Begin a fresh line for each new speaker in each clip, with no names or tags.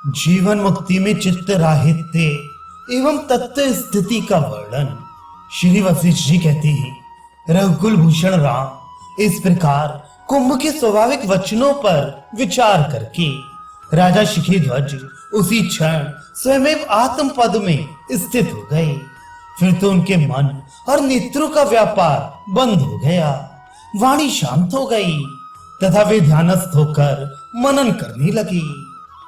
जीवन मुक्ति में चित्त राहित्य एवं तत्व स्थिति का वर्णन। श्री वशिष्ठ जी कहते हैं, रघुकुल भूषण राम इस प्रकार कुंभ के स्वाभाविक वचनों पर विचार करके राजा शिखीध्वज उसी क्षण स्वयं आत्म पद में स्थित हो गए। फिर तो उनके मन और नेत्रों का व्यापार बंद हो गया, वाणी शांत हो गई तथा वे ध्यानस्थ होकर मनन करने लगे।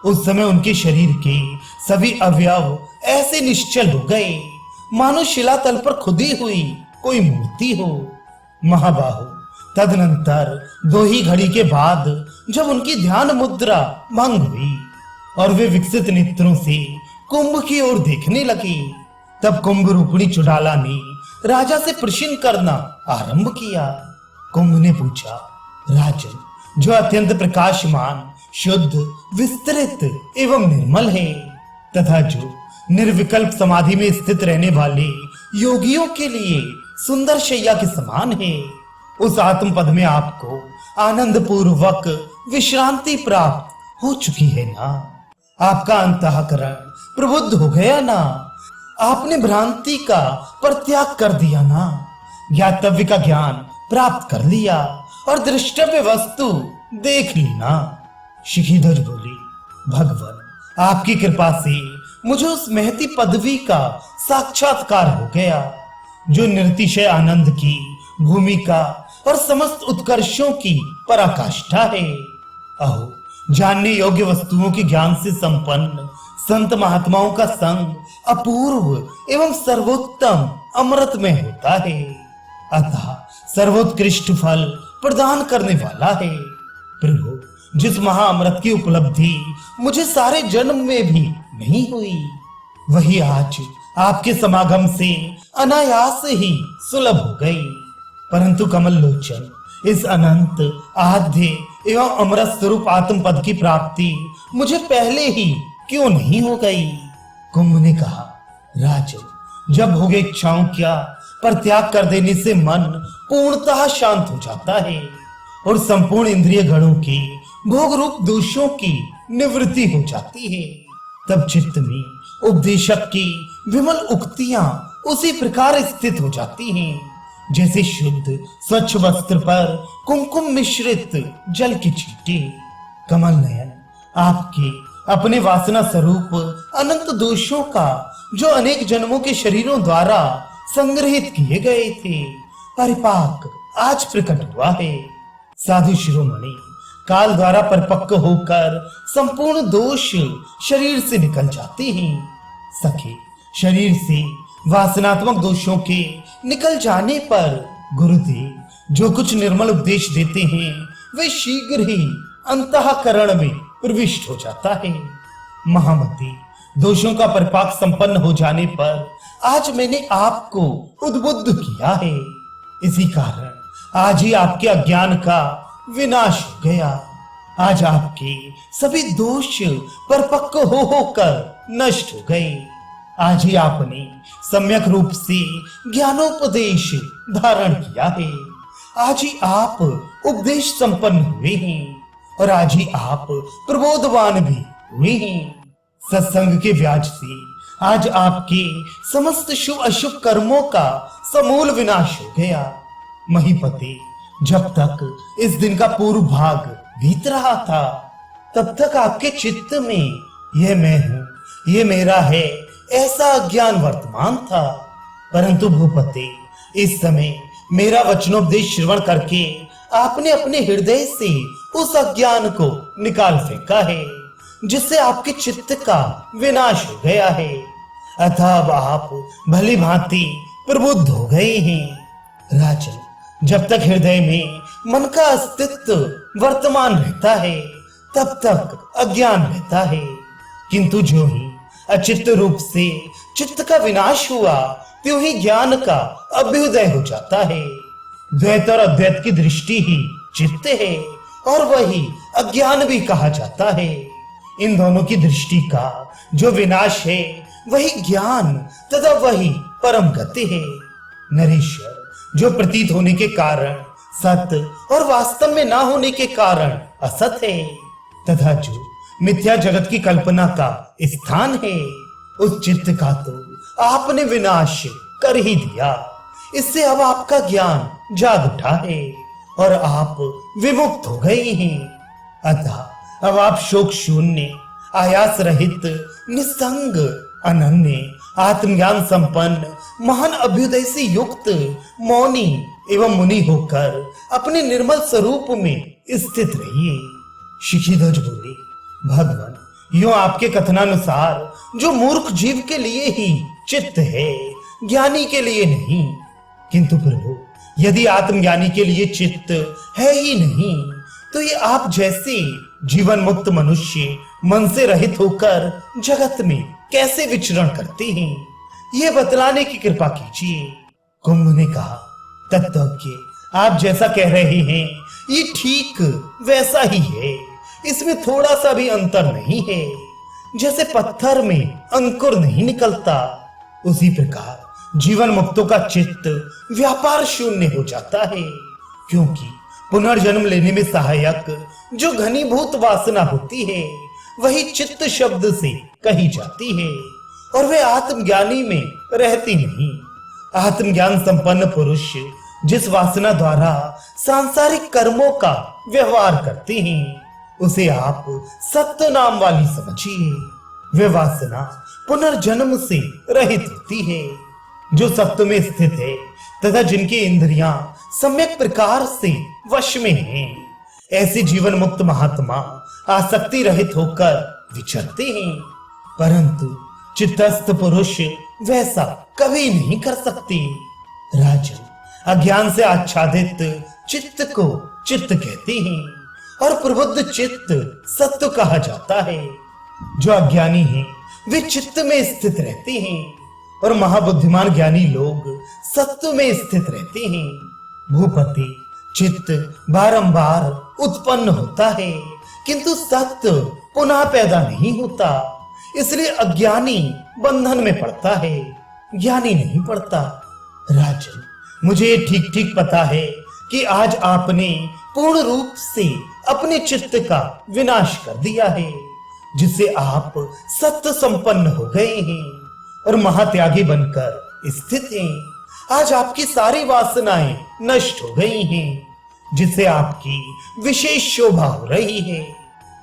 उस समय उनके शरीर के सभी अवयव ऐसे निश्चल हो गए मानो शिलातल पर खुदी हुई कोई मूर्ति हो। महाबाहु तदनंतर 2 ही घड़ी के बाद जब उनकी ध्यान मुद्रा भंग हुई और वे विकसित नेत्रों से कुंभ की ओर देखने लगे, तब कुंभ रूपणी चुड़ाला ने राजा से प्रश्न करना आरंभ किया। कुंभ ने पूछा, राजन, जो अत्यंत प्रकाशमान, शुद्ध, विस्तृत एवं निर्मल है तथा जो निर्विकल्प समाधि में स्थित रहने वाले योगियों के लिए सुंदर शैया के समान है, उस आत्म पद में आपको आनंद पूर्वक विश्रांति प्राप्त हो चुकी है ना? आपका अंतःकरण प्रबुद्ध हो गया ना? आपने भ्रांति का परित्याग कर दिया ना? ज्ञातव्य का ज्ञान प्राप्त कर लिया और दृष्टव्य वस्तु देख ली ना? शिखीध्वज बोली, भगवान, आपकी कृपा से मुझे उस महती पदवी का साक्षात्कार हो गया जो निर्तिशय आनंद की भूमिका और समस्त उत्कर्षों की पराकाष्ठा है। अहो, जानने योग्य वस्तुओं के ज्ञान से संपन्न संत महात्माओं का संग अपूर्व एवं सर्वोत्तम अमृत में होता है, अतः सर्वोत्कृष्ट फल प्रदान करने वाला है। प्रभु, जिस महाअमृत की उपलब्धि मुझे सारे जन्म में भी नहीं हुई, वही आज आपके समागम से अनायास ही सुलभ हो गई। परंतु कमल लोचन, इस अनंत आद्य एवं अमृत स्वरूप आत्म पद की प्राप्ति मुझे पहले ही क्यों नहीं हो गई? कुंभ ने कहा, राजन, जब भोग इच्छाओं का परित्याग कर देने से मन पूर्णतः शांत हो जाता है और संपूर्ण इंद्रिय गणों के भोग रूप दोषों की निवृत्ति हो जाती है, तब चित्त में उपदेशक की विमल उक्तियां उसी प्रकार स्थित हो जाती हैं जैसे शुद्ध स्वच्छ वस्त्र पर कुमकुम मिश्रित जल की छींटे। कमल नयन, आपके अपने वासना स्वरूप अनंत दोषों का जो अनेक जन्मों के शरीरों द्वारा संग्रहित किए गए थे, परिपाक आज प्रकट हुआ है। साधु शिरोमणि, काल द्वारा परिपक्व होकर संपूर्ण दोष शरीर से निकल जाते हैं। सखे, शरीर से वासनात्मक दोषों के निकल जाने पर गुरुदेव जो कुछ निर्मल उपदेश देते हैं वे शीघ्र ही अंतःकरण में प्रविष्ट हो जाता है। महामती, दोषों का परिपाक संपन्न हो जाने पर आज मैंने आपको उद्बुद्ध किया है, इसी कारण आज ही आपके अज्ञान का विनाश हो गया। आज आपके सभी दोष परिपक्व हो होकर नष्ट हो गए। आज ही आपने सम्यक रूप से ज्ञानोपदेश धारण किया है। आज ही आप उपदेश संपन्न हुए हैं और आज ही आप प्रबोधवान भी हुए हैं। सत्संग के व्याज से आज आपके समस्त शुभ अशुभ कर्मों का समूल विनाश हो गया। महीपते, जब तक इस दिन का पूर्व भाग बीत रहा था तब तक आपके चित्त में यह मैं हूँ, ये मेरा है, ऐसा अज्ञान वर्तमान था। परंतु भूपते, इस समय मेरा वचनोपदेश श्रवण करके आपने अपने हृदय से उस अज्ञान को निकाल फेंका है जिससे आपके चित्त का विनाश हो गया है। अतः अब आप भली भांति प्रबुद्ध हो गए हैं। राजन, जब तक हृदय में मन का अस्तित्व वर्तमान रहता है तब तक अज्ञान रहता है, किंतु जो ही अचित्त रूप से चित्त का विनाश हुआ त्यों ही ज्ञान का अभ्युदय हो जाता है। द्वैत और अद्वैत की दृष्टि ही चित्त है और वही अज्ञान भी कहा जाता है। इन दोनों की दृष्टि का जो विनाश है वही ज्ञान तथा वही परम गति है। नरेश्वर, जो प्रतीत होने के कारण सत्य और वास्तव में ना होने के कारण असत है तथा जो मिथ्या जगत की कल्पना का स्थान है। उस चित्त का तो आपने विनाश कर ही दिया। इससे अब आपका ज्ञान जाग उठा है और आप विमुक्त हो गए हैं। अतः अब आप शोक शून्य, आयास रहित, निसंग, अनन्य, आत्मज्ञान संपन्न, महान अभ्युदय से युक्त, मौनी एवं मुनि होकर अपने निर्मल स्वरूप में स्थित रहिए। शिखीध्वज बोले, भगवान, यूं आपके कथनानुसार जो मूर्ख जीव के लिए ही चित्त है, ज्ञानी के लिए नहीं। किंतु प्रभु, यदि आत्मज्ञानी के लिए चित्त है ही नहीं, तो ये आप जैसे जीवन मुक्त मनुष्य मन से रहित होकर जगत में कैसे विचरण करते हैं, ये बतलाने की कृपा कीजिए। कुंभ ने कहा, तत्वज्ञ, आप जैसा कह रहे हैं ये ठीक वैसा ही है। इसमें थोड़ा सा भी अंतर नहीं है। जैसे पत्थर में अंकुर नहीं निकलता, उसी प्रकार जीवन मुक्तों का चित्त व्यापार शून्य हो जाता है। क्योंकि पुनर्जन्म लेने में सहायक जो घनीभूत वासना होती है, वही चित्त शब्द से कही जाती है और वे आत्मज्ञानी में रहती नहीं। आत्मज्ञान संपन्न पुरुष जिस वासना द्वारा सांसारिक कर्मों का व्यवहार करते हैं, उसे आप सत्य नाम वाली समझिए। वे वासना पुनर्जन्म से रहित होती है। जो सत्य में स्थित है तथा जिनकी इंद्रियां सम्यक प्रकार से वश में हैं, ऐसे जीवन मुक्त महात्मा आसक्ति रहित होकर विचरते हैं। परंतु चित्तस्थ पुरुष वैसा कभी नहीं कर सकते। राजन, अज्ञान से आच्छादित चित्त को चित्त कहते हैं और प्रबुद्ध चित्त सत्व कहा जाता है। जो अज्ञानी हैं वे चित्त में स्थित रहते हैं और महाबुद्धिमान ज्ञानी लोग सत्व में स्थित रहते हैं। भूपति, चित्त बारंबार उत्पन्न होता है किंतु सत्य पुनः पैदा नहीं होता। इसलिए अज्ञानी बंधन में पड़ता है, ज्ञानी नहीं पड़ता। राजन, मुझे ठीक ठीक पता है कि आज आपने पूर्ण रूप से अपने चित्त का विनाश कर दिया है, जिससे आप सत्य संपन्न हो गए हैं और महात्यागी बनकर स्थित हैं। आज आपकी सारी वासनाएं नष्ट हो गई हैं, जिससे आपकी विशेष शोभा हो रही है।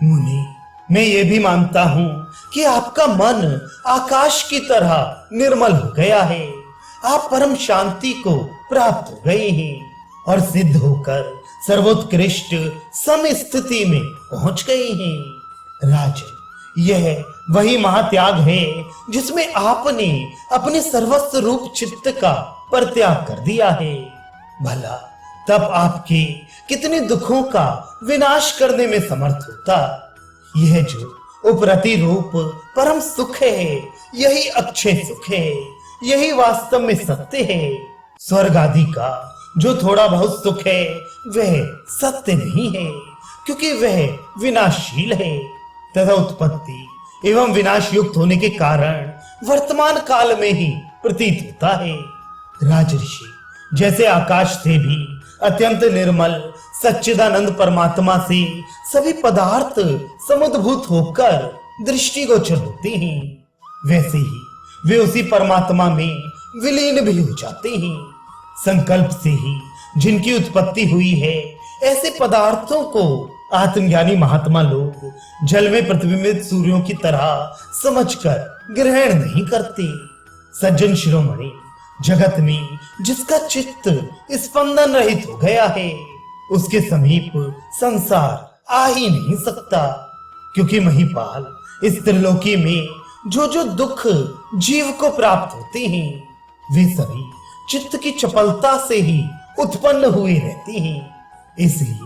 मुनि, मैं ये भी मानता हूँ कि आपका मन आकाश की तरह निर्मल हो गया है। आप परम शांति को प्राप्त हो गए हैं और सिद्ध होकर सर्वोत्कृष्ट सम स्थिति में पहुंच गए हैं। राजन, यह वही महात्याग है जिसमें आपने अपने सर्वस्व रूप चित्त का परित्याग कर दिया है। भला तब आपके कितने दुखों का विनाश करने में समर्थ होता। यह जो उपरति रूप परम सुख है, यही अक्षय सुख है, यही वास्तव में सत्य है। स्वर्ग आदि का जो थोड़ा बहुत सुख है वह सत्य नहीं है, क्योंकि वह विनाशशील है तथा उत्पत्ति एवं विनाश युक्त होने के कारण वर्तमान काल में ही प्रतीत होता है। राजऋषि, जैसे आकाश से भी अत्यंत निर्मल सच्चिदानंद परमात्मा से सभी पदार्थ समुद्भूत होकर दृष्टिगोचर होते हैं, वैसे ही वे उसी परमात्मा में विलीन भी हो जाते हैं। संकल्प से ही जिनकी उत्पत्ति हुई है, ऐसे पदार्थों को आत्मज्ञानी महात्मा लोग जल में प्रतिबिंबित सूर्यों की तरह समझकर ग्रहण नहीं करते। सज्जन शिरोमणि, जगत में जिसका चित्त स्पंदन रहित हो गया है, उसके समीप संसार आ ही नहीं सकता, क्योंकि महिपाल इस त्रिलोकी में जो जो दुख जीव को प्राप्त होते हैं, वे सभी चित्त की चपलता से ही उत्पन्न हुए रहते हैं। इसलिए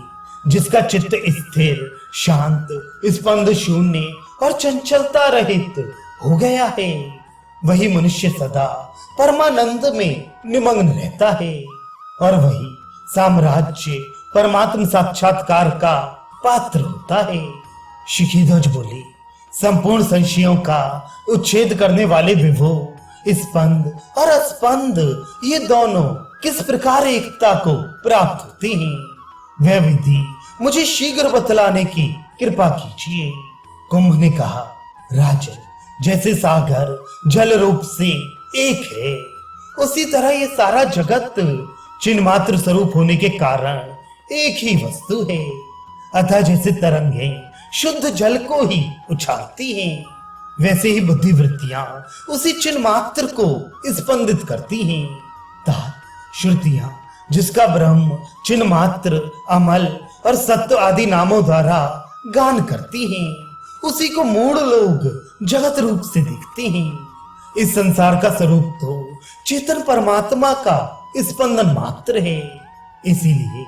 जिसका चित्त स्थिर, शांत, स्पंद शून्य और चंचलता रहित हो गया है, वही मनुष्य सदा परमानंद में निमग्न रहता है और वही साम्राज्य परमात्म साक्षात्कार का पात्र होता है। शिखीध्वज बोली, संपूर्ण संशयों का उच्छेद करने वाले विभु, स्पंद और अस्पंद, ये दोनों किस प्रकार एकता को प्राप्त होते हैं, वह विधि मुझे शीघ्र बतलाने की कृपा कीजिए। कुंभ ने कहा, राजन, जैसे सागर जल रूप से एक है, उसी तरह ये सारा जगत चिन्ह मात्र स्वरूप होने के कारण एक ही वस्तु है। अतः जैसे तरंगें शुद्ध जल को ही उछालती हैं, वैसे ही बुद्धिवृत्तियां उसी चिन्ह मात्र को स्पंदित करती हैं। श्रुतियां जिसका ब्रह्म चिन्ह मात्र, अमल और सत्य आदि नामों द्वारा गान करती हैं, उसी को मूढ़ लोग जगत रूप से देखते हैं। इस संसार का स्वरूप तो चेतन परमात्मा का स्पंदन मात्र है। इसीलिए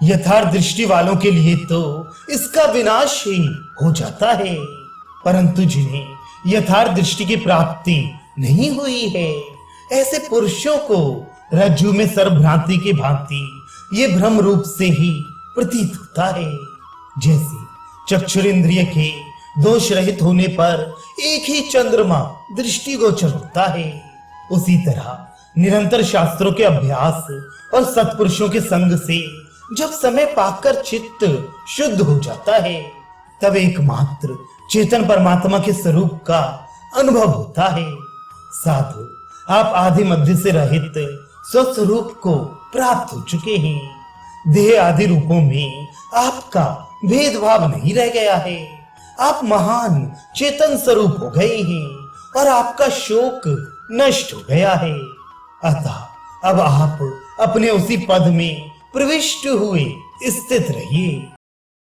यथार्थ दृष्टि वालों के लिए तो इसका विनाश ही हो जाता है, परंतु जिन्हें यथार्थ दृष्टि की प्राप्ति नहीं हुई है, ऐसे पुरुषों को रज्जु में सर्वभ्रांति की भांति ये भ्रम रूप से ही प्रतीत होता है। जैसे चक्षुरेंद्रिय के दोष रहित होने पर एक ही चंद्रमा दृष्टिगोचर होता है, उसी तरह निरंतर शास्त्रों के अभ्यास और सत्पुरुषों के संग से जब समय पाकर चित्त शुद्ध हो जाता है, तब एकमात्र चेतन परमात्मा के स्वरूप का अनुभव होता है। साधु, आप आदि मध्य से रहित स्वस्वरूप को प्राप्त हो चुके हैं। देह आदि रूपों में आपका भेदभाव नहीं रह गया है। आप महान चेतन स्वरूप हो गए हैं और आपका शोक नष्ट हो गया है। अतः अब आप अपने उसी पद में प्रविष्ट हुए स्थित रहिए।